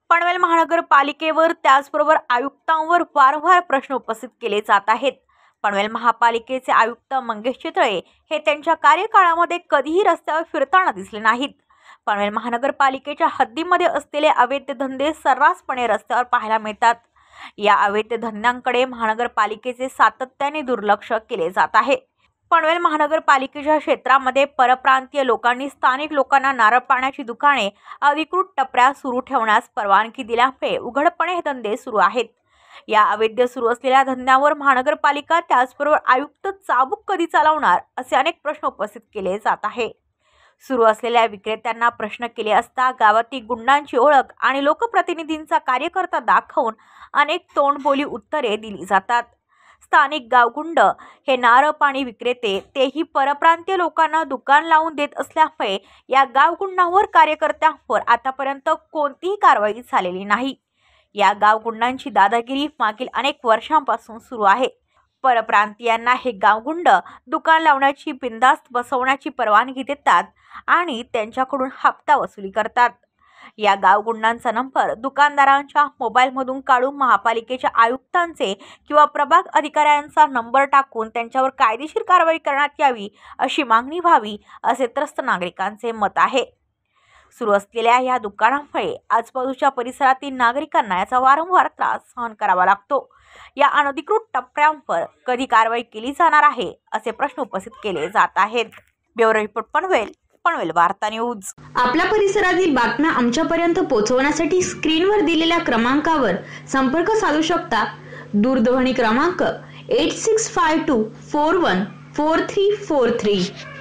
पनवेल महानगरपालिकेवर त्याचबरोबर आयुक्तांवर वारंवार प्रश्न उपस्थित केले जात आहेत। पनवेल महापालिकेचे आयुक्त मंगेश चितळे हे त्यांच्या कार्यकाळामध्ये कधीही रस्त्यावर फिरताना दिसले नाहीत। पनवेल महानगरपालिकेच्या हद्दीमध्ये असलेले अवैध धंदे सर्रासपणे रस्त्यावर पाहायला मिळतात। या अवैध धंद्यांकडे महानगरपालिकेचे सातत्याने दुर्लक्ष केले जात आहे। पनवेल महानगरपालिकेच्या क्षेत्रामध्ये परप्रांतीय लोकांनी स्थानिक लोकांना नारळ पाण्याची दुकाने अधिकृत टपऱ्या सुरू ठेवण्यास परवानगी दिल्यामुळे उघडपणे हे धंदे सुरू आहेत। या अवैध सुरू असलेल्या धंद्यांवर महानगरपालिका त्याचबरोबर आयुक्त चाबूक कधी चालवणार असे अनेक प्रश्न उपस्थित केले जात आहे। सुरू असलेल्या विक्रेत्यांना प्रश्न केले असता गावातील गुंडांची ओळख आणि लोकप्रतिनिधींचा कार्यकर्ता दाखवून अनेक तोंडबोली उत्तरे दिली जातात। स्थानिक गावगुंड हे नारळ पाणी विक्रेते तेही परप्रांतीय लोकांना दुकान लावून देत असल्यामुळे या गावगुंडांवर कार्यकर्त्यांवर आतापर्यंत कोणतीही कारवाई झालेली नाही। या गावगुंडांची दादागिरी मागील अनेक वर्षांपासून सुरू आहे। परप्रांतीयांना हे गावगुंड दुकान लावण्याची बिनधास्त बसवण्याची परवानगी देतात आणि त्यांच्याकडून हप्ता वसुली करतात। या गावगुंडांचा नंबर दुकानदारांच्या मोबाईलमधून काढून महापालिकेच्या आयुक्तांचे किंवा प्रभाग अधिकाऱ्यांचा नंबर टाकून त्यांच्यावर कायदेशीर कारवाई करण्यात यावी अशी मागणी व्हावी असे त्रस्त नागरिकांचे मत आहे। सुरू असलेल्या या दुकानांमुळे आजूबाजूच्या परिसरातील नागरिकांना याचा वारंवार त्रास सहन करावा लागतो। या अनधिकृत टपऱ्यांवर कधी कारवाई केली जाणार आहे असे प्रश्न उपस्थित केले जात आहेत। ब्युरो रिपोर्ट पनवेल वार्ता न्यूज। आपल्या परिसरातील बातम्या आमच्यापर्यंत पोहोचवण्यासाठी स्क्रीनवर दिलेल्या क्रमांकावर संपर्क साधू शकता। दूरध्वनी क्रमांक 8652414343।